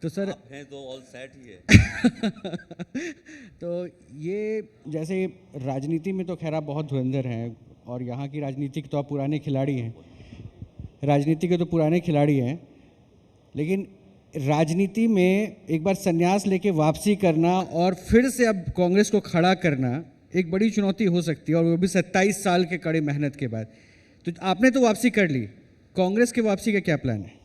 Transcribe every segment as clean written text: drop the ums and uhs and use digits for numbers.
तो सर आप हैं तो ऑल सेट ही है। तो ये जैसे राजनीति में तो खैर आप बहुत धुरंधर हैं और यहाँ की राजनीति के तो आप पुराने खिलाड़ी हैं, राजनीति के तो पुराने खिलाड़ी हैं, लेकिन राजनीति में एक बार संन्यास लेके वापसी करना और फिर से अब कांग्रेस को खड़ा करना एक बड़ी चुनौती हो सकती है, और वो भी 27 साल के कड़ी मेहनत के बाद। तो आपने तो वापसी कर ली, कांग्रेस की वापसी का क्या प्लान है?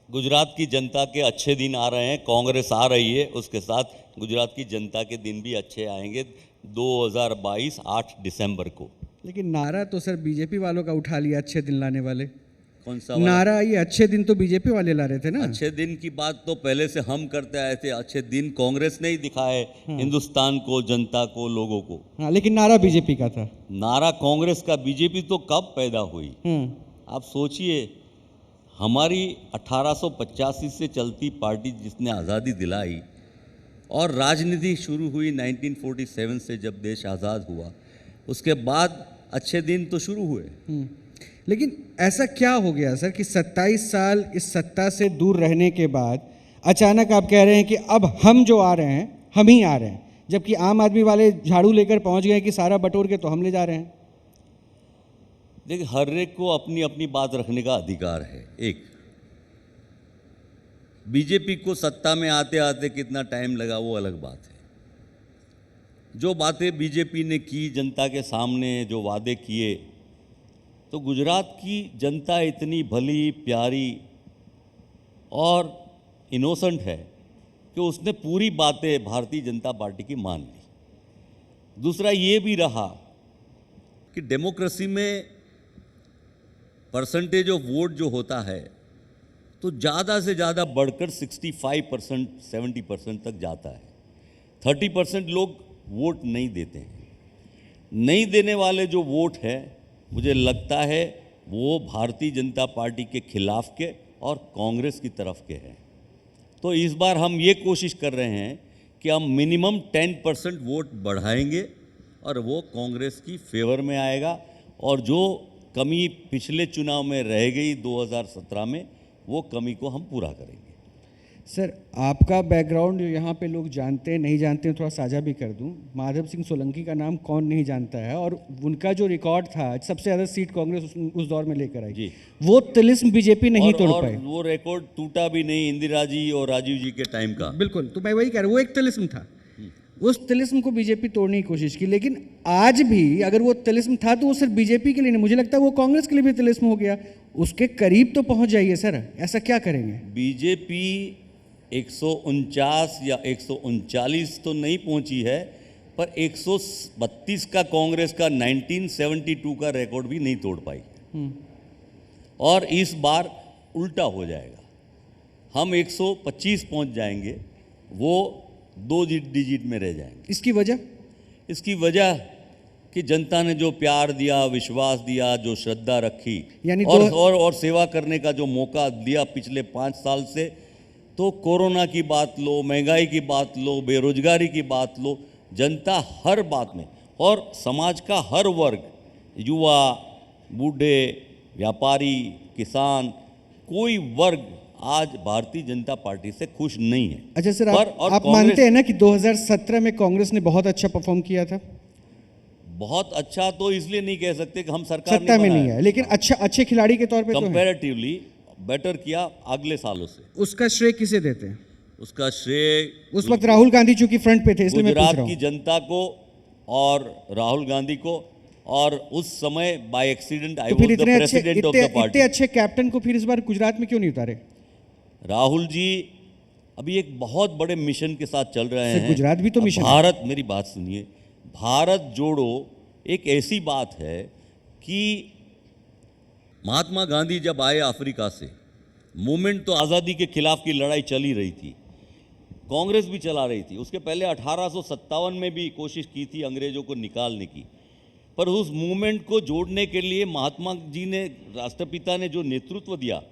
गुजरात की जनता के अच्छे दिन आ रहे हैं, कांग्रेस आ रही है, उसके साथ गुजरात की जनता के दिन भी अच्छे आएंगे 2022 8 दिसंबर को। लेकिन नारा तो सर बीजेपी वालों का उठा लिया, अच्छे दिन लाने वाले। कौन सा वाला? नारा ये अच्छे दिन तो बीजेपी वाले ला रहे थे ना। अच्छे दिन की बात तो पहले से हम करते आए थे, अच्छे दिन कांग्रेस ने ही दिखाए हिंदुस्तान को, जनता को, लोगों को। हाँ, लेकिन नारा बीजेपी का था। नारा कांग्रेस का, बीजेपी तो कब पैदा हुई? आप सोचिए, हमारी 1885 से चलती पार्टी जिसने आज़ादी दिलाई, और राजनीति शुरू हुई 1947 से जब देश आज़ाद हुआ, उसके बाद अच्छे दिन तो शुरू हुए। लेकिन ऐसा क्या हो गया सर कि 27 साल इस सत्ता से दूर रहने के बाद अचानक आप कह रहे हैं कि अब हम जो आ रहे हैं हम ही आ रहे हैं, जबकि आम आदमी वाले झाड़ू लेकर पहुंच गए कि सारा बटोर के तो हम ले जा रहे हैं। देखिए, हर एक को अपनी अपनी बात रखने का अधिकार है। एक बीजेपी को सत्ता में आते आते कितना टाइम लगा वो अलग बात है। जो बातें बीजेपी ने की जनता के सामने, जो वादे किए, तो गुजरात की जनता इतनी भली, प्यारी और इनोसेंट है कि उसने पूरी बातें भारतीय जनता पार्टी की मान ली। दूसरा ये भी रहा कि डेमोक्रेसी में परसेंटेज ऑफ वोट जो होता है तो ज़्यादा से ज़्यादा बढ़कर 65% 70% तक जाता है। 30% लोग वोट नहीं देते हैं। नहीं देने वाले जो वोट है, मुझे लगता है वो भारतीय जनता पार्टी के खिलाफ के और कांग्रेस की तरफ के हैं। तो इस बार हम ये कोशिश कर रहे हैं कि हम मिनिमम 10% वोट बढ़ाएंगे और वो कांग्रेस की फेवर में आएगा, और जो कमी पिछले चुनाव में रह गई 2017 में, वो कमी को हम पूरा करेंगे। सर, आपका बैकग्राउंड जो यहाँ पे लोग जानते हैं नहीं जानते हैं, थोड़ा साझा भी कर दूं। माधव सिंह सोलंकी का नाम कौन नहीं जानता है, और उनका जो रिकॉर्ड था, सबसे ज़्यादा सीट कांग्रेस उस दौर में लेकर आई जी, वो तिलिस्म बीजेपी नहीं तोड़ पाई। वो रिकॉर्ड टूटा भी नहीं इंदिरा जी और राजीव जी के टाइम का। बिल्कुल, तो मैं वही कह रहा हूँ, वो एक तिलिस्म था, उस तिलिस्म को बीजेपी तोड़ने की कोशिश की। लेकिन आज भी अगर वो तिलिस्म था तो वो सिर्फ बीजेपी के लिए नहीं, मुझे लगता है वो कांग्रेस के लिए भी तिलिस्म हो गया। उसके करीब तो पहुंच जाइए सर, ऐसा क्या करेंगे? बीजेपी 149 या 139 तो नहीं पहुंची है, पर 132 का कांग्रेस का 1972 का रिकॉर्ड भी नहीं तोड़ पाई। और इस बार उल्टा हो जाएगा, हम 125 पहुंच जाएंगे, वो 2 डिजिट में रह जाएंगे। इसकी वजह? इसकी वजह कि जनता ने जो प्यार दिया, विश्वास दिया, जो श्रद्धा रखी, यानी और सेवा करने का जो मौका दिया पिछले 5 साल से, तो कोरोना की बात लो, महंगाई की बात लो, बेरोजगारी की बात लो, जनता हर बात में, और समाज का हर वर्ग, युवा, बूढ़े, व्यापारी, किसान, कोई वर्ग आज भारतीय जनता पार्टी से खुश नहीं है। अच्छा सर, आप मानते हैं ना कि 2017 में कांग्रेस ने बहुत अच्छा परफॉर्म किया था? बहुत अच्छा तो इसलिए नहीं कह सकते कि हम सरकार सत्ता में नहीं है, लेकिन अच्छे खिलाड़ी के तौर पे कंपैरेटिवली बेटर किया अगले सालों से। उसका श्रेय किसे देते हैं? उसका श्रेय उस वक्त राहुल गांधी चूंकि फ्रंट पे थे, इसलिए मैं पूछ रहा हूं। गुजरात की जनता को और राहुल गांधी को, और उस समय by accident I was the president of the party. इतने अच्छे कैप्टन को फिर इस बार गुजरात में क्यों नहीं उतारे? राहुल जी अभी एक बहुत बड़े मिशन के साथ चल रहे हैं। गुजरात भी तो मिशन है। भारत, मेरी बात सुनिए, भारत जोड़ो एक ऐसी बात है कि महात्मा गांधी जब आए अफ्रीका से, मूवमेंट तो आज़ादी के खिलाफ की लड़ाई चल ही रही थी, कांग्रेस भी चला रही थी। उसके पहले 1857 में भी कोशिश की थी अंग्रेजों को निकालने की, पर उस मूवमेंट को जोड़ने के लिए महात्मा जी ने, राष्ट्रपिता ने जो नेतृत्व दिया,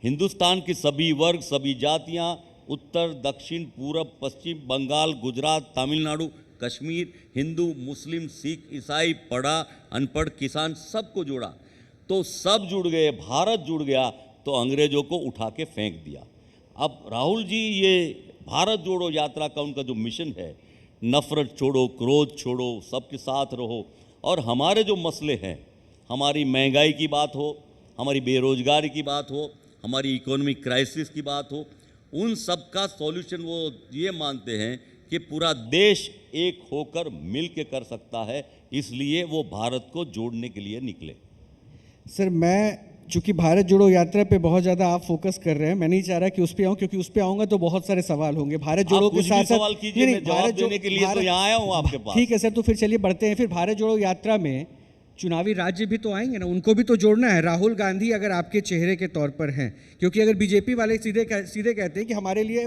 हिंदुस्तान की सभी वर्ग, सभी जातियां, उत्तर, दक्षिण, पूरब, पश्चिम, बंगाल, गुजरात, तमिलनाडु, कश्मीर, हिंदू, मुस्लिम, सिख, ईसाई, पढ़ा, अनपढ़, किसान, सबको जोड़ा, तो सब जुड़ गए, भारत जुड़ गया। तो अंग्रेजों को उठा के फेंक दिया। अब राहुल जी ये भारत जोड़ो यात्रा का उनका जो मिशन है, नफ़रत छोड़ो, क्रोध छोड़ो, सबके साथ रहो, और हमारे जो मसले हैं, हमारी महंगाई की बात हो, हमारी बेरोजगारी की बात हो, हमारी इकोनॉमिक क्राइसिस की बात हो, उन सब का सॉल्यूशन वो ये मानते हैं कि पूरा देश एक होकर मिल के कर सकता है, इसलिए वो भारत को जोड़ने के लिए निकले। सर मैं चूंकि भारत जोड़ो यात्रा पे बहुत ज़्यादा आप फोकस कर रहे हैं, मैं नहीं चाह रहा कि उस पे आऊँ, क्योंकि उस पे आऊँगा तो बहुत सारे सवाल होंगे भारत जोड़ो के साथ। सवाल कीजिए, मैं जवाब देने के लिए तो यहाँ आया हूँ आपके पास। ठीक है सर, तो फिर चलिए बढ़ते हैं। फिर भारत जोड़ो यात्रा में चुनावी राज्य भी तो आएंगे ना, उनको भी तो जोड़ना है। राहुल गांधी अगर आपके चेहरे के तौर पर हैं, क्योंकि अगर बीजेपी वाले सीधे कहते हैं कि हमारे लिए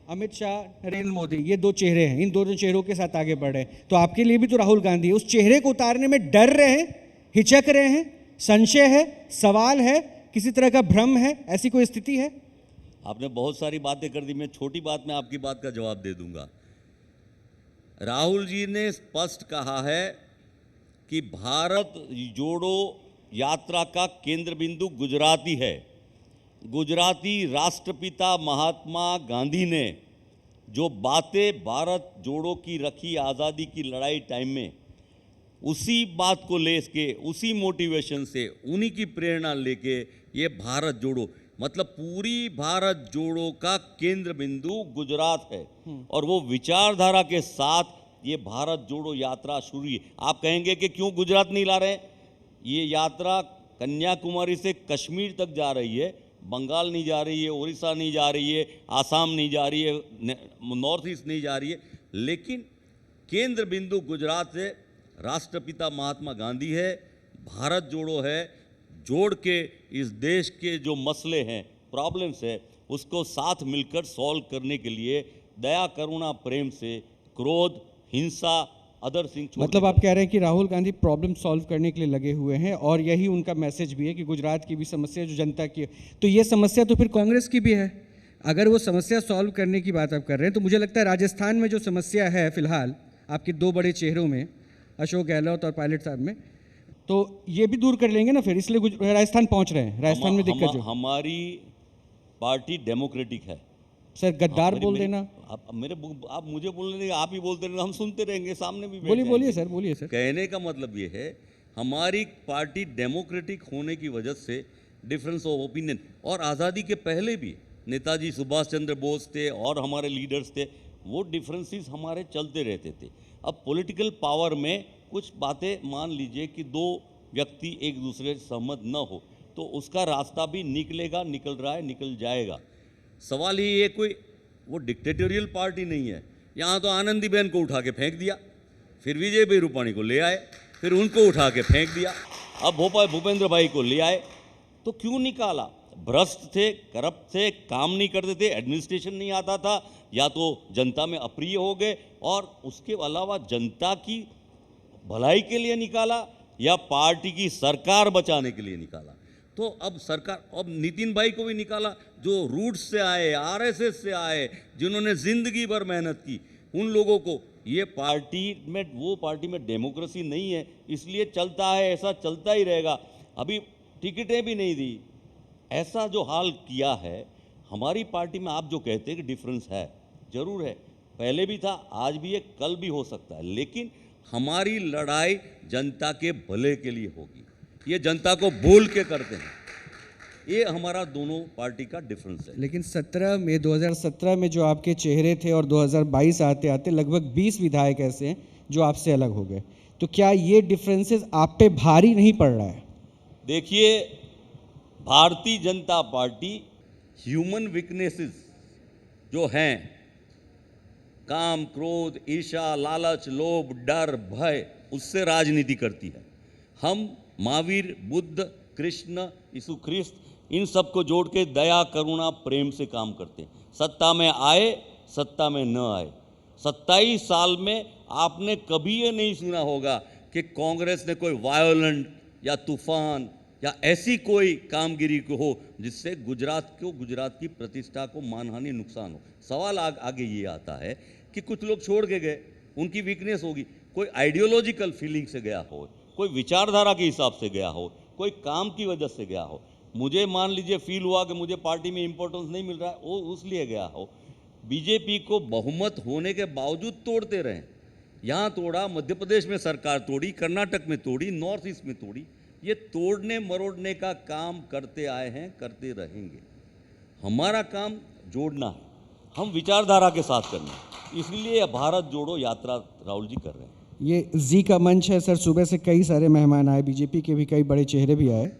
अमित शाह, नरेंद्र मोदी, ये दो चेहरे हैं, इन दोनों चेहरों के साथ आगे बढ़े, तो आपके लिए भी तो राहुल गांधी है। उस चेहरे को उतारने में डर रहे हैं, हिचक रहे हैं, संशय है, सवाल है, किसी तरह का भ्रम है, ऐसी कोई स्थिति है? आपने बहुत सारी बातें कर दी, मैं छोटी बात में आपकी बात का जवाब दे दूंगा। राहुल जी ने स्पष्ट कहा है कि भारत जोड़ो यात्रा का केंद्र बिंदु गुजराती है। गुजराती राष्ट्रपिता महात्मा गांधी ने जो बातें भारत जोड़ो की रखी आज़ादी की लड़ाई टाइम में, उसी बात को लेके, उसी मोटिवेशन से, उन्हीं की प्रेरणा लेके ये भारत जोड़ो, मतलब पूरी भारत जोड़ो का केंद्र बिंदु गुजरात है, और वो विचारधारा के साथ ये भारत जोड़ो यात्रा शुरू है। आप कहेंगे कि क्यों गुजरात नहीं ला रहे हैं? ये यात्रा कन्याकुमारी से कश्मीर तक जा रही है, बंगाल नहीं जा रही है, उड़ीसा नहीं जा रही है, आसाम नहीं जा रही है, नॉर्थ ईस्ट नहीं जा रही है, लेकिन केंद्र बिंदु गुजरात से राष्ट्रपिता महात्मा गांधी है, भारत जोड़ो है। जोड़ के इस देश के जो मसले हैं, प्रॉब्लम्स है, उसको साथ मिलकर सॉल्व करने के लिए दया, करुणा, प्रेम से, क्रोध, हिंसा, अदर सिंह, मतलब आप कह रहे हैं कि राहुल गांधी प्रॉब्लम सॉल्व करने के लिए लगे हुए हैं, और यही उनका मैसेज भी है कि गुजरात की भी समस्या जो जनता की है, तो ये समस्या तो फिर कांग्रेस की भी है। अगर वो समस्या सॉल्व करने की बात आप कर रहे हैं, तो मुझे लगता है राजस्थान में जो समस्या है फिलहाल आपके दो बड़े चेहरों में, अशोक गहलोत और पायलट साहब में, तो ये भी दूर कर लेंगे ना फिर, इसलिए राजस्थान पहुंच रहे हैं। राजस्थान में दिक्कत जो हमारी पार्टी डेमोक्रेटिक है। सर गद्दार बोल देना, आप मुझे बोलने देंगे, आप ही बोलते रहेंगे, हम सुनते रहेंगे, सामने भी बोलिए सर, बोलिए सर। कहने का मतलब ये है, हमारी पार्टी डेमोक्रेटिक होने की वजह से डिफरेंस ऑफ ओपिनियन, और आज़ादी के पहले भी नेताजी सुभाष चंद्र बोस थे और हमारे लीडर्स थे, वो डिफरेंसेस हमारे चलते रहते थे। अब पॉलिटिकल पावर में कुछ बातें, मान लीजिए कि दो व्यक्ति एक दूसरे से सहमत न हो, तो उसका रास्ता भी निकलेगा, निकल रहा है, निकल जाएगा। सवाल ये कोई वो डिक्टेटोरियल पार्टी नहीं है। यहाँ तो आनंदीबेन को उठा के फेंक दिया, फिर विजय भाई रूपाणी को ले आए, फिर उनको उठा के फेंक दिया, अब भूपेंद्र भाई को ले आए, तो क्यों निकाला? भ्रष्ट थे, करप्ट थे, काम नहीं करते थे, एडमिनिस्ट्रेशन नहीं आता था, या तो जनता में अप्रिय हो गए, और उसके अलावा जनता की भलाई के लिए निकाला या पार्टी की सरकार बचाने के लिए निकाला। तो अब सरकार, अब नितिन भाई को भी निकाला, जो रूट्स से आए, आरएसएस से आए, जिन्होंने जिंदगी भर मेहनत की, उन लोगों को ये पार्टी में, वो पार्टी में डेमोक्रेसी नहीं है, इसलिए चलता है, ऐसा चलता ही रहेगा। अभी टिकटें भी नहीं दी, ऐसा जो हाल किया है हमारी पार्टी में। आप जो कहते हैं कि डिफरेंस है, जरूर है, पहले भी था, आज भी है, कल भी हो सकता है, लेकिन हमारी लड़ाई जनता के भले के लिए होगी, ये जनता को बोल के करते हैं, ये हमारा दोनों पार्टी का डिफरेंस है। लेकिन 2017 में जो आपके चेहरे थे, और 2022 आते आते लगभग 20 विधायक ऐसे हैं जो आपसे अलग हो गए, तो क्या ये डिफरेंसेस आप पे भारी नहीं पड़ रहा है? देखिए, Bharatiya Janata party human weaknesses जो हैं, काम, क्रोध, ईर्ष्या, लालच, लोभ, डर, भय, उससे राजनीति करती है। हम महावीर, बुद्ध, कृष्ण, यीशु ख्रिस्त, इन सब को जोड़ के दया, करुणा, प्रेम से काम करते हैं। सत्ता में आए, सत्ता में न आए, 27 साल में आपने कभी ये नहीं सुना होगा कि कांग्रेस ने कोई वायोलेंट या तूफान या ऐसी कोई कामगिरी को हो जिससे गुजरात की प्रतिष्ठा को मानहानि, नुकसान हो। सवाल आगे ये आता है कि कुछ लोग छोड़ के गए, उनकी वीकनेस होगी, कोई आइडियोलॉजिकल फीलिंग से गया हो, कोई विचारधारा के हिसाब से गया हो, कोई काम की वजह से गया हो, मुझे मान लीजिए फील हुआ कि मुझे पार्टी में इम्पोर्टेंस नहीं मिल रहा है, वो उसलिए गया हो। बीजेपी को बहुमत होने के बावजूद तोड़ते रहे। यहाँ तोड़ा, मध्य प्रदेश में सरकार तोड़ी, कर्नाटक में तोड़ी, नॉर्थ ईस्ट में तोड़ी। ये तोड़ने मरोड़ने का काम करते आए हैं, करते रहेंगे। हमारा काम जोड़ना है, हम विचारधारा के साथ करना है, इसलिए भारत जोड़ो यात्रा राहुल जी कर रहे हैं। ये जी का मंच है सर, सुबह से कई सारे मेहमान आए, बीजेपी के भी कई बड़े चेहरे भी आए।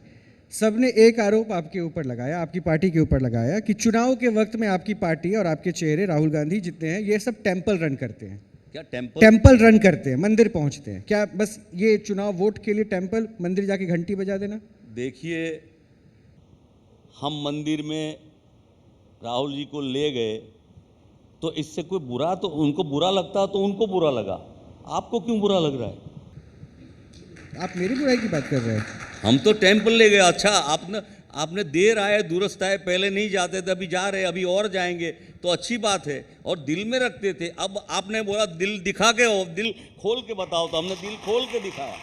सबने एक आरोप आपके ऊपर लगाया, आपकी पार्टी के ऊपर लगाया कि चुनाव के वक्त में आपकी पार्टी और आपके चेहरे राहुल गांधी जितने हैं ये सब टेम्पल रन करते हैं। क्या टेम्पल रन करते हैं, मंदिर पहुंचते हैं? क्या बस ये चुनाव वोट के लिए टेम्पल मंदिर जाके घंटी बजा देना? देखिए, हम मंदिर में राहुल जी को ले गए तो इससे कोई बुरा, तो उनको बुरा लगता तो उनको बुरा लगा, आपको क्यों बुरा लग रहा है? आप मेरी बुराई की बात कर रहे हैं? हम तो टेम्पल ले गए। अच्छा, आपने देर आए दुरुस्त आए, पहले नहीं जाते थे, अभी जा रहे, अभी और जाएंगे तो अच्छी बात है। और दिल में रखते थे, अब आपने बोला दिल दिखा के हो, दिल खोल के बताओ, तो हमने दिल खोल के दिखाया।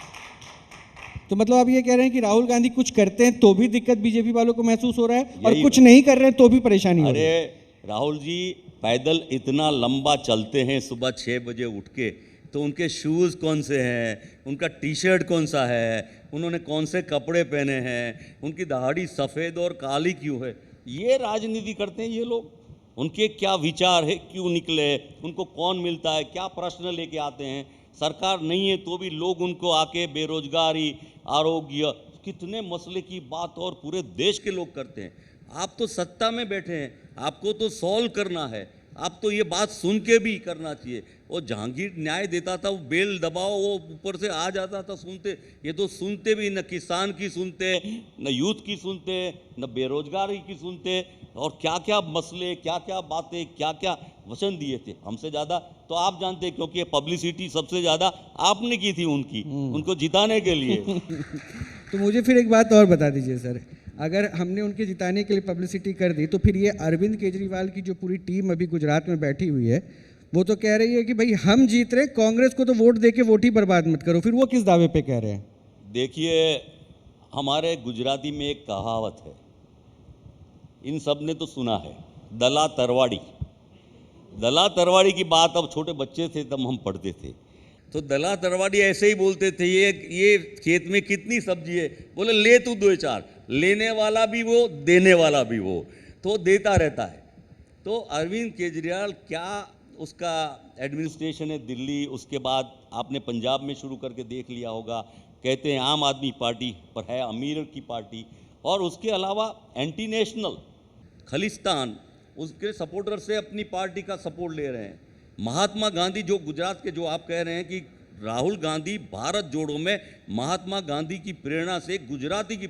तो मतलब आप ये कह रहे हैं कि राहुल गांधी कुछ करते हैं तो भी दिक्कत बीजेपी वालों को महसूस हो रहा है और कुछ नहीं कर रहे हैं तो भी परेशानी हो रही है? अरे राहुल जी पैदल इतना लंबा चलते हैं सुबह 6 बजे उठ के, तो उनके शूज़ कौन से हैं, उनका टी शर्ट कौन सा है, उन्होंने कौन से कपड़े पहने हैं, उनकी दाढ़ी सफ़ेद और काली क्यों है? ये राजनीति करते हैं ये लोग। उनके क्या विचार है, क्यों निकले, उनको कौन मिलता है, क्या प्रश्न लेके आते हैं। सरकार नहीं है तो भी लोग उनको आके बेरोजगारी, आरोग्य, कितने मसले की बात और पूरे देश के लोग करते हैं। आप तो सत्ता में बैठे हैं, आपको तो सॉल्व करना है, आप तो ये बात सुन के भी करना चाहिए। वो जहांगीर न्याय देता था, वो बेल दबाओ, वो ऊपर से आ जाता था सुनते। ये तो सुनते भी, न किसान की सुनते, न यूथ की सुनते, न बेरोजगारी की सुनते, और क्या क्या मसले, क्या क्या बातें, क्या क्या वचन दिए थे। हमसे ज़्यादा तो आप जानते हैं, क्योंकि ये पब्लिसिटी सबसे ज़्यादा आपने की थी उनकी, उनको जिताने के लिए। तो मुझे फिर एक बात और बता दीजिए सर, अगर हमने उनके जिताने के लिए पब्लिसिटी कर दी तो फिर ये अरविंद केजरीवाल की जो पूरी टीम अभी गुजरात में बैठी हुई है वो तो कह रही है कि भाई हम जीत रहे, कांग्रेस को तो वोट दे के वोट ही बर्बाद मत करो। फिर वो किस दावे पे कह रहे हैं? देखिए, हमारे गुजराती में एक कहावत है, इन सब ने तो सुना है, दला तरवाड़ी। दला तरवाड़ी की बात अब छोटे बच्चे थे तब हम पढ़ते थे, तो दला तरवाड़ी ऐसे ही बोलते थे, ये खेत में कितनी सब्जी है, बोले ले तू 2-4, लेने वाला भी वो, देने वाला भी वो, तो देता रहता है। तो अरविंद केजरीवाल, क्या उसका एडमिनिस्ट्रेशन है दिल्ली, उसके बाद आपने पंजाब में शुरू करके देख लिया होगा, कहते हैं आम आदमी पार्टी पर है, अमीर की पार्टी, और उसके अलावा एंटी नेशनल खालिस्तान, उसके सपोर्टर से अपनी पार्टी का सपोर्ट ले रहे हैं। महात्मा गांधी, जो गुजरात के, जो आप कह रहे हैं कि राहुल गांधी भारत जोड़ो में महात्मा गांधी की प्रेरणा से, गुजराती की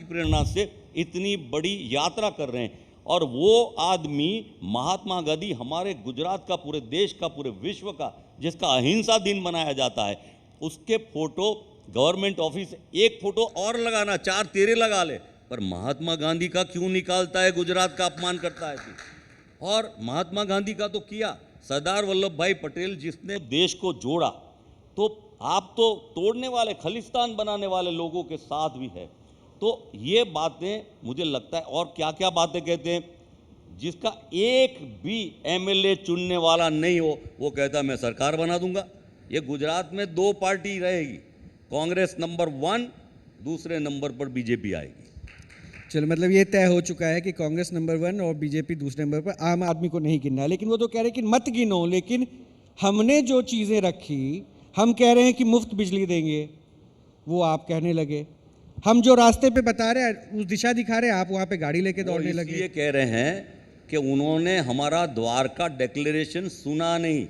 प्रेरणा से इतनी बड़ी यात्रा कर रहे हैं। और वो आदमी महात्मा गांधी हमारे गुजरात का, पूरे देश का, पूरे विश्व का, जिसका अहिंसा दिन मनाया जाता है, उसके फोटो गवर्नमेंट ऑफिस, एक फोटो और लगाना, 4 तेरे लगा ले, पर महात्मा गांधी का क्यों निकालता है, गुजरात का अपमान करता है। और महात्मा गांधी का तो किया, सरदार वल्लभ भाई पटेल जिसने देश को जोड़ा, तो आप तो तोड़ने वाले, खालिस्तान बनाने वाले लोगों के साथ भी है। तो ये बातें मुझे लगता है, और क्या क्या बातें कहते हैं, जिसका एक भी एमएलए चुनने वाला नहीं हो वो कहता मैं सरकार बना दूंगा। ये गुजरात में 2 पार्टी रहेगी, कांग्रेस नंबर 1, दूसरे नंबर पर बीजेपी आएगी। चलो, मतलब ये तय हो चुका है कि कांग्रेस नंबर 1 और बीजेपी दूसरे नंबर पर, आम आदमी को नहीं गिनना है। लेकिन वो तो कह रहे हैं कि मत गिनो, लेकिन हमने जो चीज़ें रखी, हम कह रहे हैं कि मुफ्त बिजली देंगे, वो आप कहने लगे। हम जो रास्ते पे बता रहे हैं, उस दिशा दिखा रहे हैं, आप वहाँ पे गाड़ी लेके दौड़ने लगे। ये कह रहे हैं कि उन्होंने हमारा द्वारका डिक्लेरेशन सुना नहीं।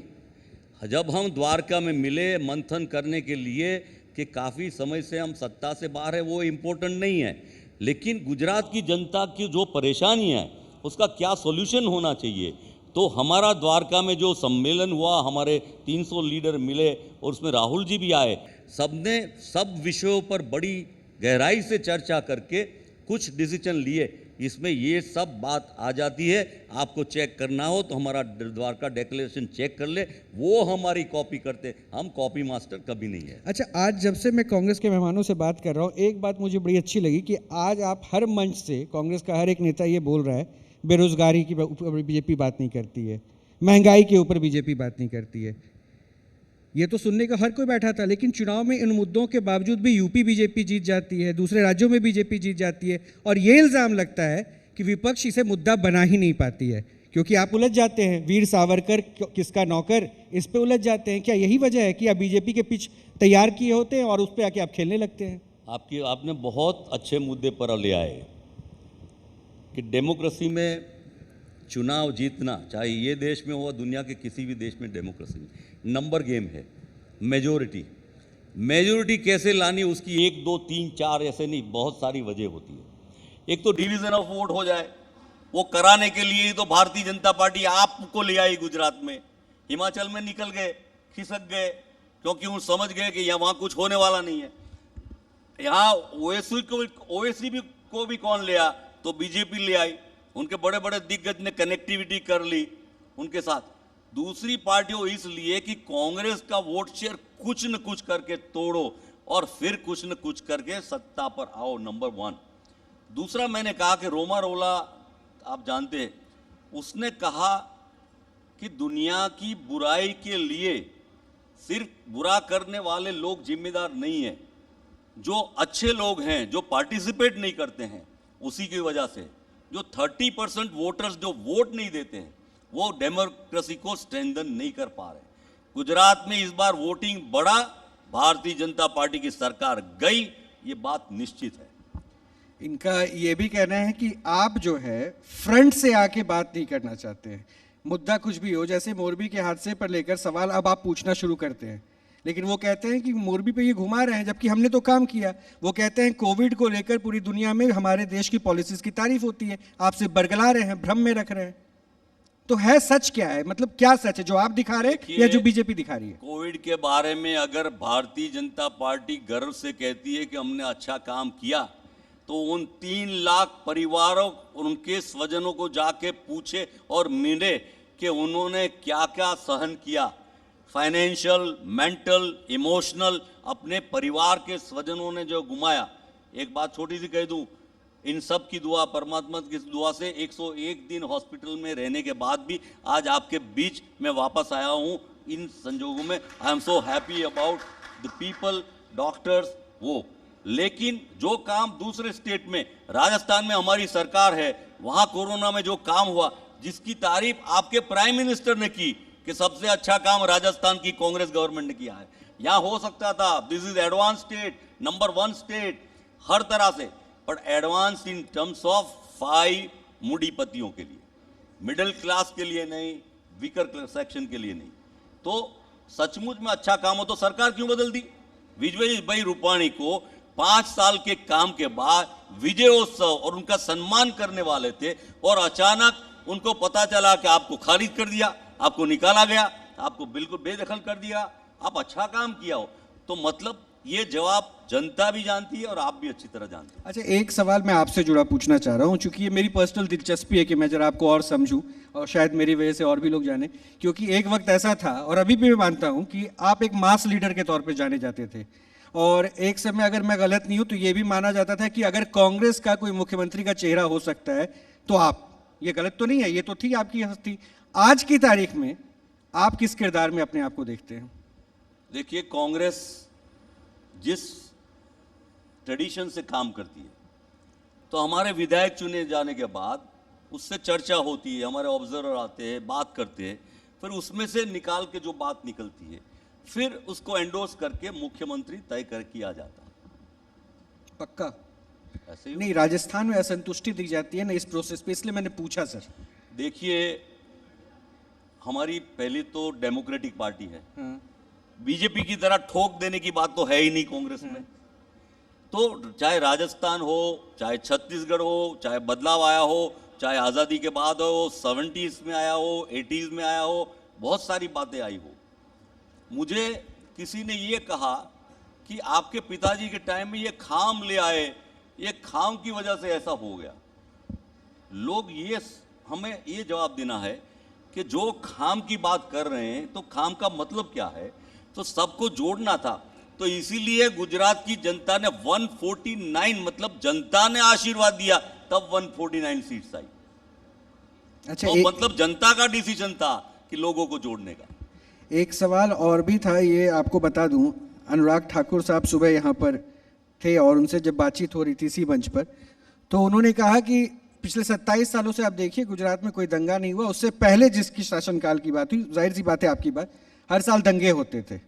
जब हम द्वारका में मिले मंथन करने के लिए कि काफ़ी समय से हम सत्ता से बाहर है, वो इम्पोर्टेंट नहीं है, लेकिन गुजरात की जनता की जो परेशानी है उसका क्या सॉल्यूशन होना चाहिए। तो हमारा द्वारका में जो सम्मेलन हुआ, हमारे 300 लीडर मिले और उसमें राहुल जी भी आए, सब विषयों पर बड़ी गहराई से चर्चा करके कुछ डिसीजन लिए। इसमें ये सब बात आ जाती है। आपको चेक करना हो तो हमारा द्वारका डिक्लेरेशन चेक कर ले, वो हमारी कॉपी करते, हम कॉपी मास्टर कभी नहीं है। अच्छा, आज जब से मैं कांग्रेस के मेहमानों से बात कर रहा हूँ, एक बात मुझे बड़ी अच्छी लगी कि आज आप हर मंच से कांग्रेस का हर एक नेता ये बोल रहा है बेरोजगारी के ऊपर बीजेपी बात नहीं करती है, महंगाई के ऊपर बीजेपी बात नहीं करती है। ये तो सुनने का हर कोई बैठा था, लेकिन चुनाव में इन मुद्दों के बावजूद भी यूपी बीजेपी जीत जाती है, दूसरे राज्यों में बीजेपी जीत जाती है, और ये इल्ज़ाम लगता है कि विपक्ष इसे मुद्दा बना ही नहीं पाती है, क्योंकि आप उलझ जाते हैं, वीर सावरकर किसका नौकर, इस पे उलझ जाते हैं। क्या यही वजह है कि आप बीजेपी के पिच तैयार किए होते हैं और उस पर आके आप खेलने लगते हैं? आपने बहुत अच्छे मुद्दे पर ले आए कि डेमोक्रेसी में चुनाव जीतना, चाहे ये देश में हो दुनिया के किसी भी देश में, डेमोक्रेसी में नंबर गेम है। मेजोरिटी कैसे लानी, उसकी 1 2 3 4 ऐसे नहीं, बहुत सारी वजह होती है। एक तो डिवीजन ऑफ वोट हो जाए, वो कराने के लिए ही तो भारतीय जनता पार्टी आपको ले आई गुजरात में, हिमाचल में निकल गए, खिसक गए, क्योंकि वो समझ गए कि यहाँ वहाँ कुछ होने वाला नहीं है। यहाँ ओएसी को भी कौन ले आया, तो बीजेपी ले आई, उनके बड़े बड़े दिग्गज ने कनेक्टिविटी कर ली उनके साथ। दूसरी पार्टियों इसलिए कि कांग्रेस का वोट शेयर कुछ न कुछ करके तोड़ो और फिर कुछ न कुछ करके सत्ता पर आओ, नंबर 1। दूसरा, मैंने कहा कि रोमा रोला आप जानते हैं, उसने कहा कि दुनिया की बुराई के लिए सिर्फ बुरा करने वाले लोग जिम्मेदार नहीं है, जो अच्छे लोग हैं, जो पार्टिसिपेट नहीं करते हैं, उसी की वजह से जो 30% वोटर्स जो वोट नहीं देते हैं, वो डेमोक्रेसी को स्ट्रेंथन नहीं कर पा रहे। गुजरात में इस बार वोटिंग बढ़ा, भारतीय जनता पार्टी की सरकार गई, ये बात निश्चित है। इनका ये भी कहना है कि आप जो है फ्रंट से आके बात नहीं करना चाहते हैं, मुद्दा कुछ भी हो, जैसे मोरबी के हादसे पर लेकर सवाल अब आप पूछना शुरू करते हैं, लेकिन वो कहते हैं कि मोरबी पे ये घुमा रहे हैं, जबकि हमने तो काम किया। वो कहते हैं कोविड को लेकर पूरी दुनिया में हमारे देश की पॉलिसीज की तारीफ होती है, आपसे बरगला रहे हैं, भ्रम में रख रहे हैं। तो है सच क्या है, मतलब क्या सच है, जो आप दिखा रहे हैं या जो बीजेपी दिखा रही है? कोविड के बारे में अगर भारतीय जनता पार्टी गर्व से कहती है कि हमने अच्छा काम किया, तो उन 3 लाख परिवारों और उनके स्वजनों को जाके पूछे और मिले कि उन्होंने क्या क्या सहन किया, फाइनेंशियल, मेंटल, इमोशनल, अपने परिवार के स्वजनों ने जो गुमाया। एक बात छोटी सी कह दूं, इन सब की दुआ, परमात्मा की दुआ से 101 दिन हॉस्पिटल में रहने के बाद भी आज आपके बीच में वापस आया हूं। इन संजोगों में I am so happy about the people, doctors, वो। लेकिन जो काम दूसरे स्टेट में, राजस्थान में हमारी सरकार है, वहां कोरोना में जो काम हुआ, जिसकी तारीफ आपके प्राइम मिनिस्टर ने की कि सबसे अच्छा काम राजस्थान की कांग्रेस गवर्नमेंट ने किया है। यहां हो सकता था, this is advance state, number 1 state हर तरह से, but advance in terms of 5 मूडीपतियों के लिए, मिडिल क्लास के लिए नहीं, वीकर सेक्शन के लिए नहीं। तो सचमुच में अच्छा काम हो तो सरकार क्यों बदल दी? विजय भाई रूपाणी को 5 साल के काम के बाद विजयोत्सव और उनका सम्मान करने वाले थे, और अचानक उनको पता चला कि आपको खारिज कर दिया, आपको निकाला गया, आपको बिल्कुल बेदखल कर दिया। आप अच्छा काम किया हो तो मतलब ये जवाब जनता भी जानती है और आप भी अच्छी तरह जानते हैं। अच्छा, एक सवाल मैं आपसे जुड़ा पूछना चाह रहा हूँ, चूंकि ये मेरी पर्सनल दिलचस्पी है कि मैं जरा आपको और समझूं और शायद मेरी वजह से और भी लोग जाने, क्योंकि एक वक्त ऐसा था और अभी भी मैं मानता हूँ कि आप एक मास लीडर के तौर पे जाने जाते थे, और एक समय, अगर मैं गलत नहीं हूँ तो ये भी माना जाता था कि अगर कांग्रेस का कोई मुख्यमंत्री का चेहरा हो सकता है तो आप, ये गलत तो नहीं है, ये तो थी आपकी हस्ती। आज की तारीख में आप किस किरदार में अपने आप को देखते हैं? देखिए, कांग्रेस जिस ट्रेडिशन से काम करती है, तो हमारे विधायक चुने जाने के बाद उससे चर्चा होती है, हमारे ऑब्जर्वर आते हैं, बात करते हैं, फिर उसमें से निकाल के जो बात निकलती है, फिर उसको एंडोर्स करके मुख्यमंत्री तय कर किया जाता है। पक्का? ऐसे ही नहीं, राजस्थान में असंतुष्टि दिख जाती है ना इस प्रोसेस पे, इसलिए मैंने पूछा सर। देखिए, हमारी पहली तो डेमोक्रेटिक पार्टी है, बीजेपी की तरह ठोक देने की बात तो है ही नहीं कांग्रेस में। तो चाहे राजस्थान हो, चाहे छत्तीसगढ़ हो, चाहे बदलाव आया हो, चाहे आज़ादी के बाद हो, 70s में आया हो, 80s में आया हो, बहुत सारी बातें आई हो। मुझे किसी ने ये कहा कि आपके पिताजी के टाइम में ये खाम ले आए, ये खाम की वजह से ऐसा हो गया। लोग ये हमें ये जवाब देना है कि जो खाम की बात कर रहे हैं तो खाम का मतलब क्या है, तो सबको जोड़ना था। तो इसीलिए गुजरात की जनता ने 149 मतलब जनता ने आशीर्वाद दिया तब 149 सीट्स आई। अच्छा, तो मतलब जनता का डिसीजन था कि लोगों को जोड़ने का। एक सवाल और भी था, ये आपको बता दूं। अनुराग ठाकुर साहब सुबह यहाँ पर थे और उनसे जब बातचीत हो रही थी इसी मंच पर, तो उन्होंने कहा कि पिछले 27 सालों से आप देखिए गुजरात में कोई दंगा नहीं हुआ। उससे पहले जिसकी शासनकाल की बात हुई, जाहिर सी बात है आपकी बात, हर साल दंगे होते थे।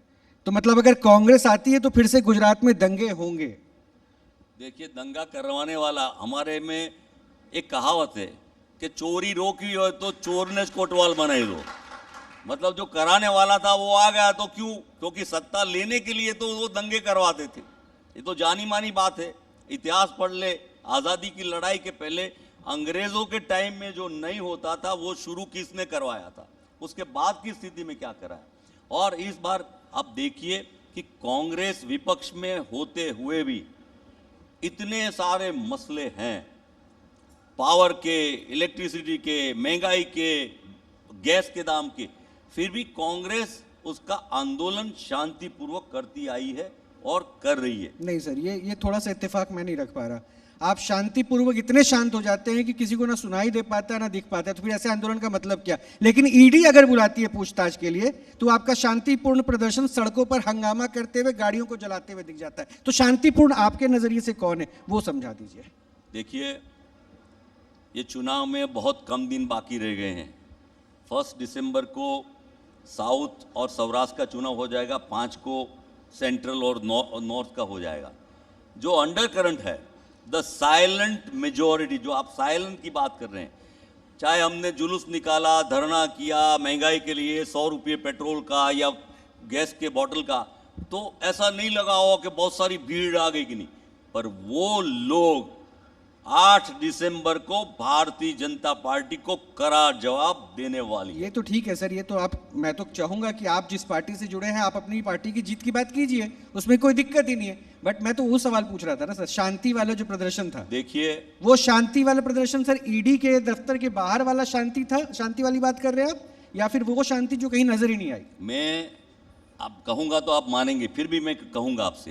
तो मतलब अगर कांग्रेस आती है तो फिर से गुजरात में दंगे होंगे। देखिए, दंगा करवाने वाला, हमारे में एक कहावत है कि चोरी रोकी हो तो चोर ने कोतवाल बनाई दो। मतलब जो कराने वाला था वो आ गया तो क्यों? क्योंकि सत्ता लेने के लिए तो वो दंगे करवाते थे। ये तो जानी मानी बात है, इतिहास पढ़ ले। आज़ादी की लड़ाई के पहले अंग्रेजों के टाइम में जो नहीं होता था वो शुरू किसने करवाया था, उसके बाद की स्थिति में क्या कराया। और इस बार आप देखिए कि कांग्रेस विपक्ष में होते हुए भी इतने सारे मसले हैं, पावर के, इलेक्ट्रिसिटी के, महंगाई के, गैस के दाम के, फिर भी कांग्रेस उसका आंदोलन शांतिपूर्वक करती आई है और कर रही है। नहीं सर, ये थोड़ा सा इत्तेफाक मैं नहीं रख पा रहा। आप शांतिपूर्वक इतने शांत हो जाते हैं कि किसी को ना सुनाई दे पाता है ना दिख पाता है, तो फिर ऐसे आंदोलन का मतलब क्या? लेकिन ईडी अगर बुलाती है पूछताछ के लिए तो आपका शांतिपूर्ण प्रदर्शन सड़कों पर हंगामा करते हुए, गाड़ियों को जलाते हुए दिख जाता है। तो शांतिपूर्ण आपके नजरिए से कौन है, वो समझा दीजिए। देखिए, ये चुनाव में बहुत कम दिन बाकी रह गए हैं। 1 दिसंबर को साउथ और सौराष्ट्र का चुनाव हो जाएगा, 5 को सेंट्रल और नॉर्थ का हो जाएगा। जो अंडर करंट है, द साइलेंट मेजॉरिटी, जो आप साइलेंट की बात कर रहे हैं, चाहे हमने जुलूस निकाला, धरना किया महंगाई के लिए, 100 रुपये पेट्रोल का या गैस के बोतल का, तो ऐसा नहीं लगा हो कि बहुत सारी भीड़ आ गई कि नहीं। पर वो लोग 8 दिसंबर को भारतीय जनता पार्टी को कड़ा जवाब देने वाली है। ये तो ठीक है सर, ये तो आप, मैं तो चाहूंगा कि आप जिस पार्टी से जुड़े हैं आप अपनी पार्टी की जीत की बात कीजिए, उसमें कोई दिक्कत ही नहीं है। बट मैं तो वो सवाल पूछ रहा था ना सर, शांति वाला जो प्रदर्शन था, देखिए, वो शांति वाला प्रदर्शन सर ईडी के दफ्तर के बाहर वाला शांति था? शांति वाली बात कर रहे हैं आप, या फिर वो शांति जो कहीं नजर ही नहीं आई? मैं आप कहूंगा तो आप मानेंगे, फिर भी मैं कहूंगा आपसे,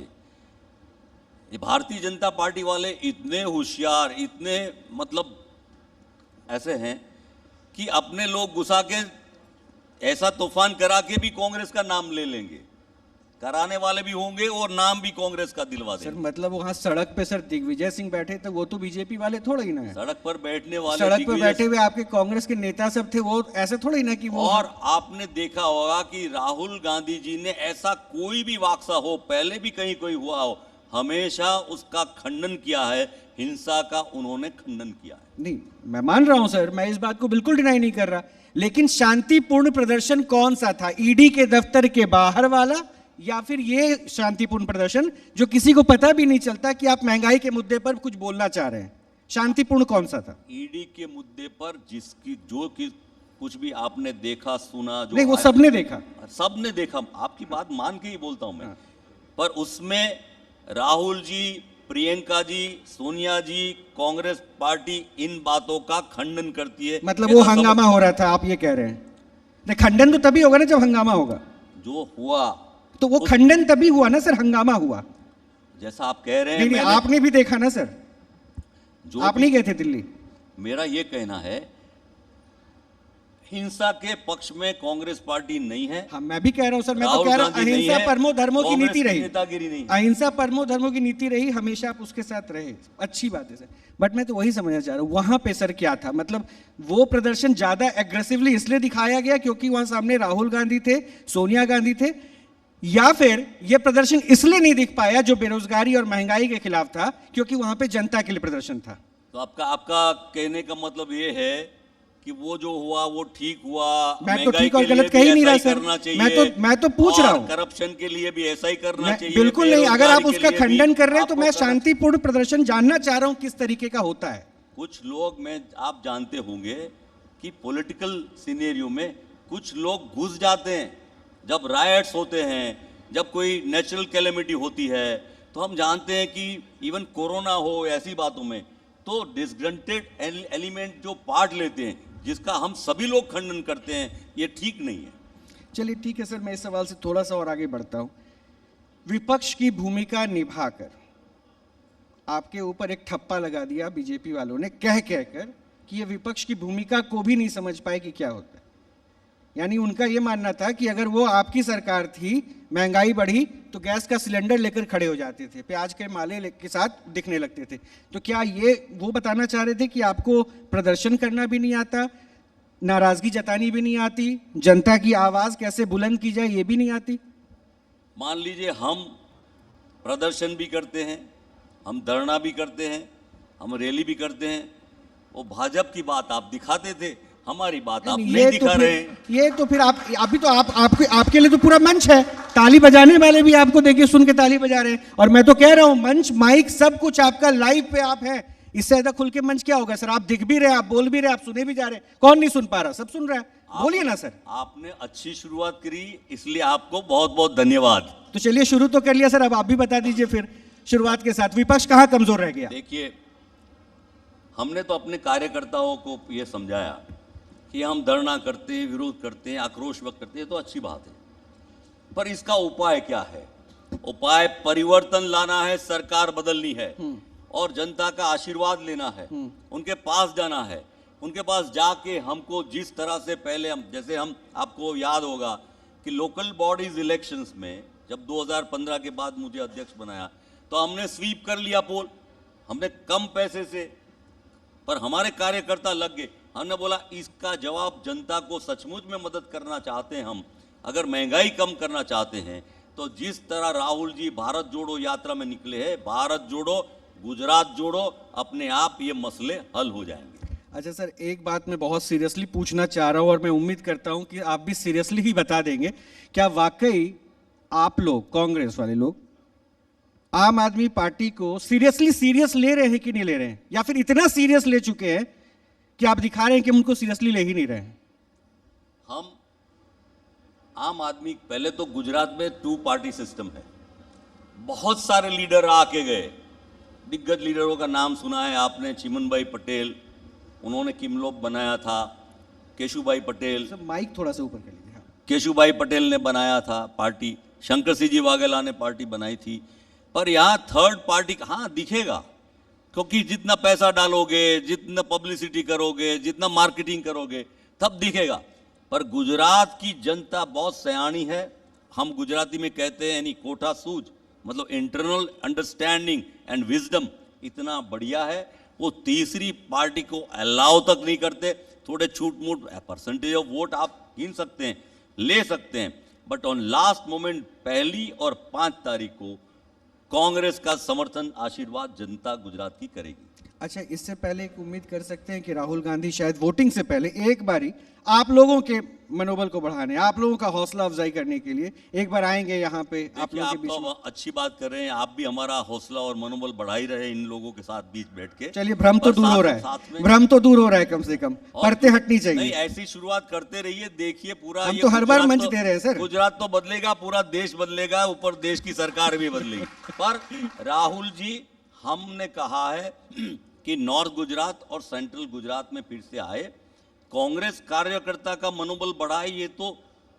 ये भारतीय जनता पार्टी वाले इतने होशियार, इतने मतलब ऐसे हैं कि अपने लोग घुसा के ऐसा तूफान करा के भी कांग्रेस का नाम ले लेंगे। कराने वाले भी होंगे और नाम भी कांग्रेस का दिलवा सर देंगे। मतलब वहां सड़क पे सर दिग्विजय सिंह बैठे थे, वो तो बीजेपी वाले थोड़ा ही ना है। सड़क पर बैठने वाले, सड़क पे दिग्विजय बैठे हुए आपके कांग्रेस के नेता सब थे, वो ऐसे थोड़ा ही ना कि वो। और आपने देखा होगा कि राहुल गांधी जी ने ऐसा कोई भी वाकया हो, पहले भी कहीं कोई हुआ हो, हमेशा उसका खंडन किया है, हिंसा का उन्होंने खंडन किया है। नहीं, मैं मान रहा हूं सर, मैं इस बात को बिल्कुल डिनाई नहीं कर रहा, लेकिन शांतिपूर्ण प्रदर्शन कौन सा था? ईडी के दफ्तर के बाहर वाला, या फिर ये शांतिपूर्ण प्रदर्शन जो किसी को पता भी नहीं चलता कि आप महंगाई के मुद्दे पर कुछ बोलना चाह रहे हैं? शांतिपूर्ण कौन सा था? ईडी के मुद्दे पर जिसकी जो कि कुछ भी आपने देखा सुना, जो नहीं, वो सबने देखा। सबने देखा, आपकी बात मान के ही बोलता हूं मैं। पर उसमें राहुल जी, प्रियंका जी, सोनिया जी, कांग्रेस पार्टी इन बातों का खंडन करती है। मतलब वो हंगामा हो रहा था, आप ये कह रहे हैं? नहीं, खंडन तो तभी होगा ना जब हंगामा होगा। जो हुआ तो वो खंडन तभी हुआ ना सर, हंगामा हुआ। जैसा आप कह रहे हैं। नहीं, आपने भी देखा ना सर, जो आप नहीं गए थे दिल्ली? मेरा ये कहना है, हिंसा के पक्ष में कांग्रेस पार्टी नहीं है। हाँ, मैं भी कह रहा हूं सर, मैं तो राहुल कह रहा हूं गांधी नहीं अहिंसा है, परमो धर्मो की नीति रही, नेतागिरी नहीं। अहिंसा परमो धर्मो की नीति रही, हमेशा आप उसके साथ रहे, अच्छी बात है सर। बट मैं तो वही समझना चाह रहा हूं, वहां पे सर क्या था? मतलब वो प्रदर्शन ज्यादा एग्रेसिवली इसलिए दिखाया गया क्योंकि वहां सामने राहुल गांधी थे, सोनिया गांधी थे, या फिर यह प्रदर्शन इसलिए नहीं दिख पाया जो बेरोजगारी और महंगाई के खिलाफ था क्योंकि वहां पे जनता के लिए प्रदर्शन था? तो आपका कहने का मतलब ये है कि वो जो हुआ वो ठीक हुआ, मैं तो ठीक और गलत कह ही नहीं रहा सर, मैं तो पूछ रहा हूं, करप्शन के लिए भी ऐसा ही करना चाहिए। बिल्कुल नहीं, अगर आप उसका खंडन कर रहे हैं तो मैं शांतिपूर्ण प्रदर्शन जानना चाह रहा हूं किस तरीके का होता है। कुछ लोग, आप जानते होंगे कि पॉलिटिकल सिनेरियो में कुछ लोग घुस जाते हैं जब रायट्स होते हैं, जब कोई नेचुरल कैलेमिटी होती है। तो हम जानते हैं कि इवन कोरोना हो, ऐसी बातों में तो डिसग्रंटेड एलिमेंट जो पार्ट लेते हैं, जिसका हम सभी लोग खंडन करते हैं, ये ठीक नहीं है। चलिए ठीक है सर, मैं इस सवाल से थोड़ा सा और आगे बढ़ता हूं। विपक्ष की भूमिका निभाकर आपके ऊपर एक ठप्पा लगा दिया बीजेपी वालों ने, कह कहकर कि ये विपक्ष की भूमिका को भी नहीं समझ पाए कि क्या होता है। यानी उनका ये मानना था कि अगर वो आपकी सरकार थी, महंगाई बढ़ी तो गैस का सिलेंडर लेकर खड़े हो जाते थे, प्याज के माले के साथ दिखने लगते थे। तो क्या ये वो बताना चाह रहे थे कि आपको प्रदर्शन करना भी नहीं आता, नाराजगी जतानी भी नहीं आती, जनता की आवाज कैसे बुलंद की जाए ये भी नहीं आती? मान लीजिए हम प्रदर्शन भी करते हैं, हम धरना भी करते हैं, हम रैली भी करते हैं, वो भाजपा की बात आप दिखाते थे, हमारी बात आप नहीं दिखा रहे हैं। ये तो फिर आप अभी तो आपके लिए तो पूरा मंच है, ताली बजाने वाले भी आपको देखिए सुन के ताली बजा रहे हैं, और मैं तो कह रहा हूं मंच, माइक, सब कुछ आपका लाइव पे आप है। इससे ज्यादा खुल के मंच क्या होगा सर? आप दिख भी रहे, आप बोल भी रहे, आप सुने भी जा रहे, कौन नहीं सुन पा रहा? सब सुन रहा है, बोलिए ना सर। आपने अच्छी शुरुआत करी, इसलिए आपको बहुत बहुत धन्यवाद। तो चलिए शुरू तो कर लिया सर, अब आप भी बता दीजिए फिर शुरुआत के साथ विपक्ष कहां कमजोर रह गया? देखिए, हमने तो अपने कार्यकर्ताओं को यह समझाया कि हम धरना करते हैं, विरोध करते हैं, आक्रोश व्यक्त करते हैं, तो अच्छी बात है, पर इसका उपाय क्या है? उपाय परिवर्तन लाना है, सरकार बदलनी है और जनता का आशीर्वाद लेना है, उनके पास जाना है, उनके पास जाके हमको जिस तरह से पहले जैसे हम, आपको याद होगा कि लोकल बॉडीज इलेक्शंस में जब 2015 के बाद मुझे अध्यक्ष बनाया तो हमने स्वीप कर लिया पोल, हमने कम पैसे से, पर हमारे कार्यकर्ता लग गए। हमने बोला इसका जवाब जनता को सचमुच में मदद करना चाहते हैं हम, अगर महंगाई कम करना चाहते हैं तो जिस तरह राहुल जी भारत जोड़ो यात्रा में निकले हैं, भारत जोड़ो, गुजरात जोड़ो, अपने आप ये मसले हल हो जाएंगे। अच्छा सर, एक बात मैं बहुत सीरियसली पूछना चाह रहा हूं और मैं उम्मीद करता हूं कि आप भी सीरियसली ही बता देंगे, क्या वाकई आप लोग, कांग्रेस वाले लोग, आम आदमी पार्टी को सीरियस ले रहे हैं कि नहीं ले रहे हैं, या फिर इतना सीरियस ले चुके हैं कि आप दिखा रहे हैं कि हम उनको सीरियसली ले ही नहीं रहे हैं? हम आम आदमी, पहले तो गुजरात में 2 पार्टी सिस्टम है, बहुत सारे लीडर आके गए, दिग्गज लीडरों का नाम सुना है आपने, चिमनभाई पटेल, उन्होंने किमलोप बनाया था, केशुभाई पटेल, माइक थोड़ा सा ऊपर कर लीजिए। हाँ। केशुभाई पटेल ने बनाया था पार्टी, शंकर सिंह जी वाघेला ने पार्टी बनाई थी, पर यहाँ थर्ड पार्टी हाँ दिखेगा, क्योंकि जितना पैसा डालोगे, जितना पब्लिसिटी करोगे, जितना मार्केटिंग करोगे, तब दिखेगा। पर गुजरात की जनता बहुत सयानी है, हम गुजराती में कहते हैं यानी कोठा सूझ, मतलब इंटरनल अंडरस्टैंडिंग एंड विजडम इतना बढ़िया है, वो तीसरी पार्टी को अलाउ तक नहीं करते। थोड़े छूट मूट परसेंटेज ऑफ वोट आप गिन सकते हैं, ले सकते हैं, बट ऑन लास्ट मोमेंट 1 और 5 तारीख को कांग्रेस का समर्थन, आशीर्वाद जनता गुजरात की करेगी। अच्छा, इससे पहले एक उम्मीद कर सकते हैं कि राहुल गांधी शायद वोटिंग से पहले एक बारी आप लोगों के मनोबल को बढ़ाने, आप लोगों का हौसला अफजाई करने के लिए एक बार आएंगे यहाँ पे आप लोगों के बीच में। अच्छी बात कर रहे हैं, आप भी हमारा हौसला और मनोबल बढ़ा ही रहे इन लोगों के साथ बीच बैठ के। चलिए, भ्रम तो दूर हो रहा है, भ्रम तो दूर हो रहा है, कम से कम परतें हटनी चाहिए। नहीं, ऐसी शुरुआत करते रहिए, देखिए पूरा हम तो हर बार मंच दे रहे हैं सर। गुजरात तो बदलेगा, पूरा देश बदलेगा, ऊपर देश की सरकार भी बदलेगी। पर राहुल जी, हमने कहा है कि नॉर्थ गुजरात और सेंट्रल गुजरात में फिर से आए, कांग्रेस कार्यकर्ता का मनोबल बढ़ाए, ये तो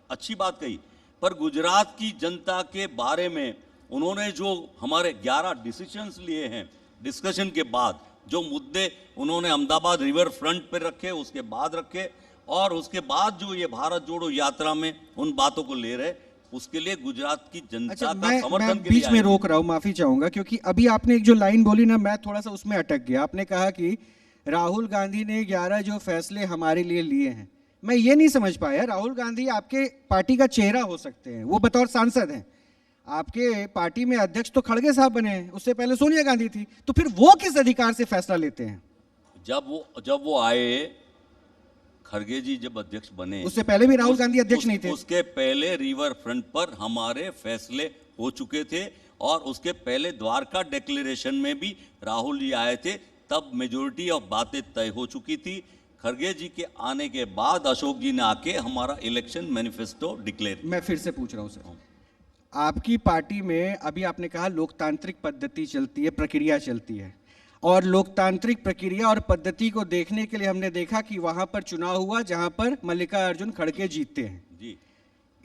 अच्छी बात कही, पर गुजरात की जनता के बारे में उन्होंने जो हमारे 11 डिसीजंस लिए हैं डिस्कशन के बाद, जो मुद्दे उन्होंने अहमदाबाद रिवर फ्रंट पर रखे, उसके बाद रखे, और उसके बाद जो ये भारत जोड़ो यात्रा में उन बातों को ले रहे, उसके लिए गुजरात की जनता का समर्थन के लिए बीच में रोक रहा हूं, माफी चाहूंगा, क्योंकि अभी आपने एक जो लाइन बोली ना, मैं थोड़ा सा उसमें अटक गया। आपने कहा कि राहुल गांधी ने 11 जो फैसले हमारे लिए लिए हैं, मैं ये नहीं समझ पाया। राहुल गांधी आपके पार्टी का चेहरा हो सकते हैं, वो बतौर सांसद हैं, आपके पार्टी में अध्यक्ष तो खड़गे साहब बने हैं, उससे पहले सोनिया गांधी थी, तो फिर वो किस अधिकार से फैसला लेते हैं? जब वो आए, खड़गे जी जब अध्यक्ष बने, उससे पहले भी राहुल गांधी अध्यक्ष नहीं थे। उसके पहले रिवर फ्रंट पर हमारे फैसले हो चुके थे, और उसके पहले द्वारका डिक्लेरेशन में भी राहुल जी आए थे, तब मेजोरिटी ऑफ बातें तय हो चुकी थी। खड़गे जी के आने के बाद अशोक जी ने आके हमारा इलेक्शन मैनिफेस्टो डिक्लेयर। मैं फिर से पूछ रहा हूं सर, आपकी पार्टी में अभी आपने कहा लोकतांत्रिक पद्धति चलती है, प्रक्रिया चलती है, और लोकतांत्रिक प्रक्रिया और पद्धति को देखने के लिए हमने देखा कि वहां पर चुनाव हुआ जहां पर मल्लिकार्जुन खड़गे जीतते हैं। जी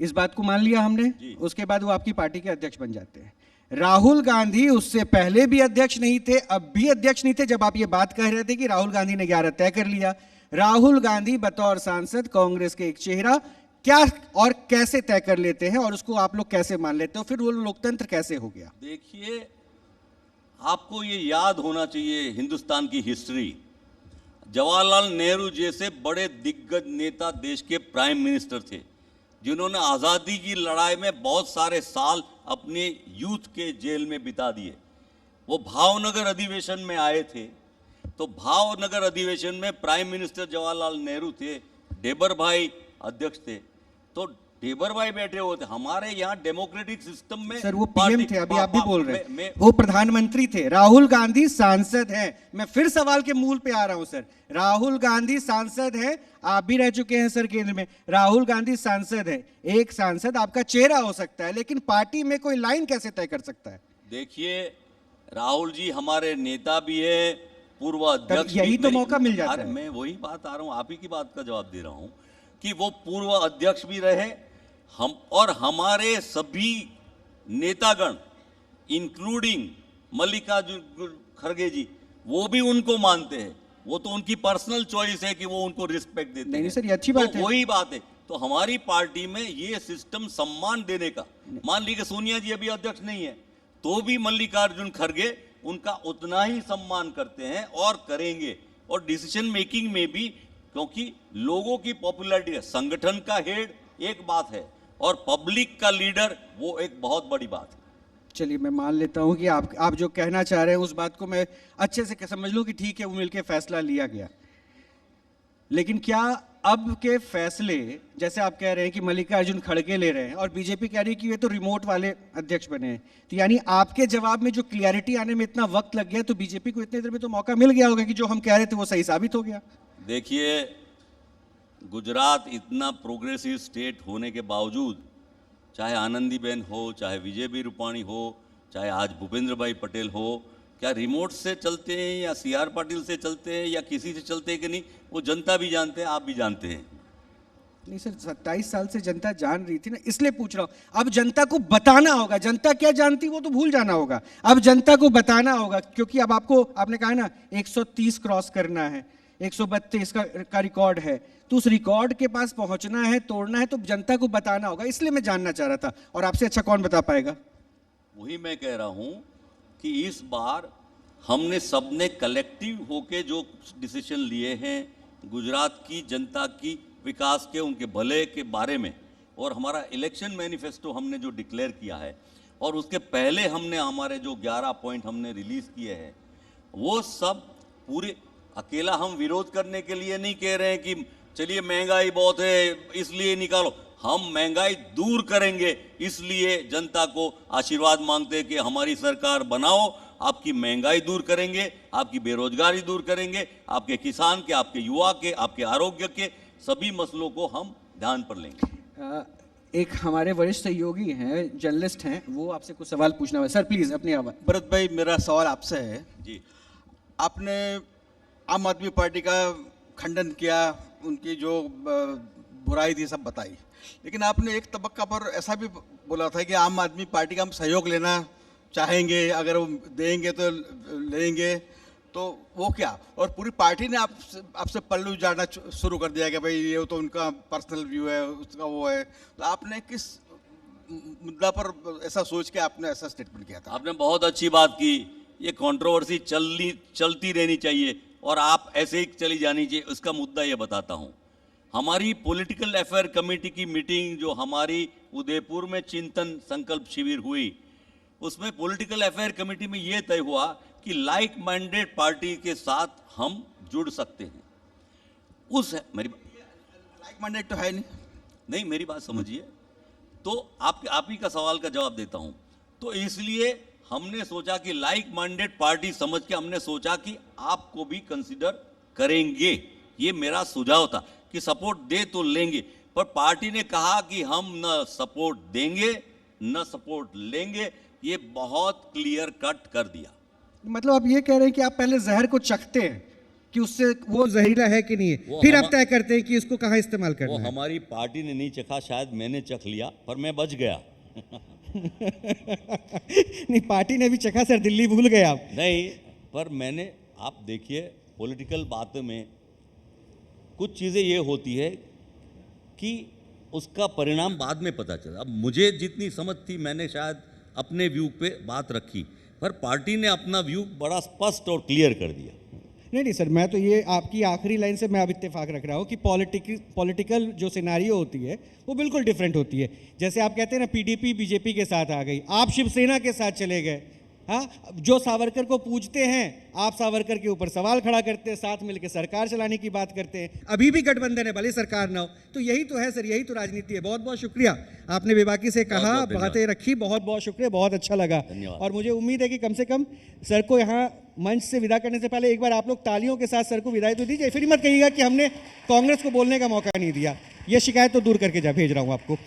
इस बात को मान लिया हमने। जी। उसके बाद वो आपकी पार्टी के अध्यक्ष बन जाते हैं। राहुल गांधी उससे पहले भी अध्यक्ष नहीं थे, अब भी अध्यक्ष नहीं थे। जब आप ये बात कह रहे थे कि राहुल गांधी ने 11 तय कर लिया, राहुल गांधी बतौर सांसद कांग्रेस के एक चेहरा क्या और कैसे तय कर लेते हैं और उसको आप लोग कैसे मान लेते हो, फिर वो लोकतंत्र कैसे हो गया? देखिए, आपको ये याद होना चाहिए हिंदुस्तान की हिस्ट्री। जवाहरलाल नेहरू जैसे बड़े दिग्गज नेता देश के प्राइम मिनिस्टर थे, जिन्होंने आज़ादी की लड़ाई में बहुत सारे साल अपने यूथ के जेल में बिता दिए। वो भावनगर अधिवेशन में आए थे, तो भावनगर अधिवेशन में प्राइम मिनिस्टर जवाहरलाल नेहरू थे, डेबर भाई अध्यक्ष थे। तो डेबर भाई बैठे हुए थे। हमारे यहाँ डेमोक्रेटिक सिस्टम में सर वो पीएम थे, अभी आप भी बोल रहे मैं हैं वो प्रधानमंत्री थे। राहुल गांधी सांसद हैं। मैं फिर सवाल के मूल पे आ रहा हूं सर। राहुल गांधी सांसद हैं, आप भी रह चुके हैं सर केंद्र में। राहुल गांधी सांसद हैं। एक सांसद आपका चेहरा हो सकता है, लेकिन पार्टी में कोई लाइन कैसे तय कर सकता है? देखिए, राहुल जी हमारे नेता भी है, पूर्व अध्यक्ष यही भी। तो मौका मिल जाता अरे है। मैं वही बात आ रहा हूँ, आप ही की बात का जवाब दे रहा हूँ कि वो पूर्व अध्यक्ष भी रहे। हम और हमारे सभी नेतागण इंक्लूडिंग मल्लिकार्जुन खड़गे जी, वो भी उनको मानते हैं। वो तो उनकी पर्सनल चॉइस है कि वो उनको रिस्पेक्ट देते हैं। नहीं सर, ये अच्छी बात है। वही बात है। तो हमारी पार्टी में ये सिस्टम सम्मान देने का, मान लीजिए सोनिया जी अभी अध्यक्ष नहीं है, तो भी मल्लिकार्जुन खड़गे उनका उतना ही सम्मान करते हैं और करेंगे। और डिसीजन मेकिंग में भी, क्योंकि लोगों की पॉपुलैरिटी है। संगठन का हेड एक बात है और पब्लिक का लीडर वो एक बहुत बड़ी बात है। चलिए मैं मान लेता हूं कि आप जो कहना चाह रहे हैं उस बात को मैं अच्छे से समझ लूं कि ठीक है, वो मिलकर फैसला लिया गया। लेकिन क्या अब के फैसले, जैसे आप कह रहे हैं कि मल्लिकार्जुन खड़गे ले रहे हैं और बीजेपी कह रही है कि ये तो रिमोट वाले अध्यक्ष बने हैं, तो यानी आपके जवाब में जो क्लियरिटी आने में इतना वक्त लग गया, तो बीजेपी को इतने देर में तो मौका मिल गया होगा कि जो हम कह रहे थे वो सही साबित हो गया। देखिए, गुजरात इतना प्रोग्रेसिव स्टेट होने के बावजूद, चाहे आनंदीबेन हो, चाहे विजय बी रूपाणी हो, चाहे आज भूपेंद्र भाई पटेल हो, क्या रिमोट से चलते हैं या सीआर पाटिल से चलते हैं या किसी से चलते हैं कि नहीं, वो जनता भी जानते हैं, आप भी जानते हैं। नहीं सर, 27 साल से जनता जान रही थी ना, इसलिए पूछ रहा हूं। अब जनता को बताना होगा। जनता क्या जानती वो तो भूल जाना होगा। अब जनता को बताना होगा, क्योंकि अब आपने कहा ना 130 क्रॉस करना है, 132 का रिकॉर्ड है, तो उस रिकॉर्ड के पास पहुंचना है, तोड़ना है, तो जनता को बताना होगा। इसलिए मैं जानना चाह रहा था, और आपसे अच्छा कौन बता पाएगा? वही मैं कह रहा हूं कि इस बार हमने सबने कलेक्टिव होके जो डिसीजन लिए हैं गुजरात की जनता की विकास के, उनके भले के बारे में, और हमारा इलेक्शन मैनिफेस्टो हमने जो डिक्लेयर किया है, और उसके पहले हमने हमारे जो 11 पॉइंट हमने रिलीज किए हैं, वो सब पूरे, अकेला हम विरोध करने के लिए नहीं कह रहे हैं कि चलिए महंगाई बहुत है इसलिए निकालो। हम महंगाई दूर करेंगे, इसलिए जनता को आशीर्वाद मांगते हैं कि हमारी सरकार बनाओ, आपकी महंगाई दूर करेंगे, आपकी बेरोजगारी दूर करेंगे, आपके किसान के, आपके युवा के, आपके आरोग्य के सभी मसलों को हम ध्यान पर लेंगे। एक हमारे वरिष्ठ सहयोगी हैं, जर्नलिस्ट हैं, वो आपसे कुछ सवाल पूछना है। सर प्लीज अपनी आवाज। भरत भाई, मेरा सवाल आपसे है। जी, आपने आम आदमी पार्टी का खंडन किया, उनकी जो बुराई थी सब बताई, लेकिन आपने एक तबक्का पर ऐसा भी बोला था कि आम आदमी पार्टी का हम सहयोग लेना चाहेंगे, अगर वो देंगे तो लेंगे, तो वो क्या? और पूरी पार्टी ने आपसे पल्लू झाड़ना शुरू कर दिया कि भाई ये तो उनका पर्सनल व्यू है, उसका वो है। तो आपने किस मुद्दा पर ऐसा सोच के आपने ऐसा स्टेटमेंट किया था? आपने बहुत अच्छी बात की। ये कंट्रोवर्सी चलती रहनी चाहिए और आप ऐसे ही चली जानी चाहिए। उसका मुद्दा ये बताता हूँ। हमारी पॉलिटिकल अफेयर कमेटी की मीटिंग जो हमारी उदयपुर में चिंतन संकल्प शिविर हुई, उसमें पॉलिटिकल अफेयर कमेटी में ये तय हुआ कि लाइक माइंडेड पार्टी के साथ हम जुड़ सकते हैं। लाइक माइंडेड तो है नहीं। मेरी बात समझिए। तो आप ही का सवाल का जवाब देता हूं। तो इसलिए हमने सोचा कि लाइक माइंडेड पार्टी समझ के हमने सोचा कि आपको भी कंसीडर करेंगे। ये मेरा सुझाव था कि सपोर्ट दे तो लेंगे, पर पार्टी ने कहा कि हम न सपोर्ट देंगे न सपोर्ट लेंगे। ये बहुत क्लियर कट कर दिया। मतलब आप ये कह रहे हैं कि आप पहले जहर को चखते हैं कि उससे वो जहरीला है कि नहीं है, वो फिर आप हमा- तय करते हैं कि इसको कहाँ इस्तेमाल वो करना है। हमारी पार्टी ने नहीं चखा, शायद मैंने चख लिया, पर मैं बच गया। नहीं, पार्टी ने भी चखा सर, दिल्ली भूल गए आप। नहीं, पर मैंने, आप देखिए पॉलिटिकल बातों में कुछ चीज़ें ये होती है कि उसका परिणाम बाद में पता चला। अब मुझे जितनी समझ थी मैंने शायद अपने व्यू पे बात रखी, पर पार्टी ने अपना व्यू बड़ा स्पष्ट और क्लियर कर दिया। नहीं सर, मैं तो ये आपकी आखिरी लाइन से मैं अब इत्तेफाक रख रहा हूँ कि पॉलिटिकल जो सिनारियो होती है वो बिल्कुल डिफरेंट होती है। जैसे आप कहते हैं ना, पीडीपी बीजेपी के साथ आ गई, आप शिवसेना के साथ चले गए। हाँ, जो सावरकर को पूजते हैं आप सावरकर के ऊपर सवाल खड़ा करते हैं, साथ मिलकर सरकार चलाने की बात करते हैं। अभी भी गठबंधन है, भले सरकार ना हो। तो यही तो है सर, यही तो राजनीति है। बहुत बहुत शुक्रिया, आपने बेबाकी से कहा, बहुत धन्यवाद। बातें रखी, बहुत बहुत शुक्रिया, बहुत अच्छा लगा। धन्यवाद। और मुझे उम्मीद है कि कम से कम सर को यहाँ मंच से विदा करने से पहले एक बार आप लोग तालियों के साथ सर को विदाई तो दीजिए। फिर मत कहिएगा कि हमने कांग्रेस को बोलने का मौका नहीं दिया। ये शिकायत तो दूर करके भेज रहा हूँ आपको।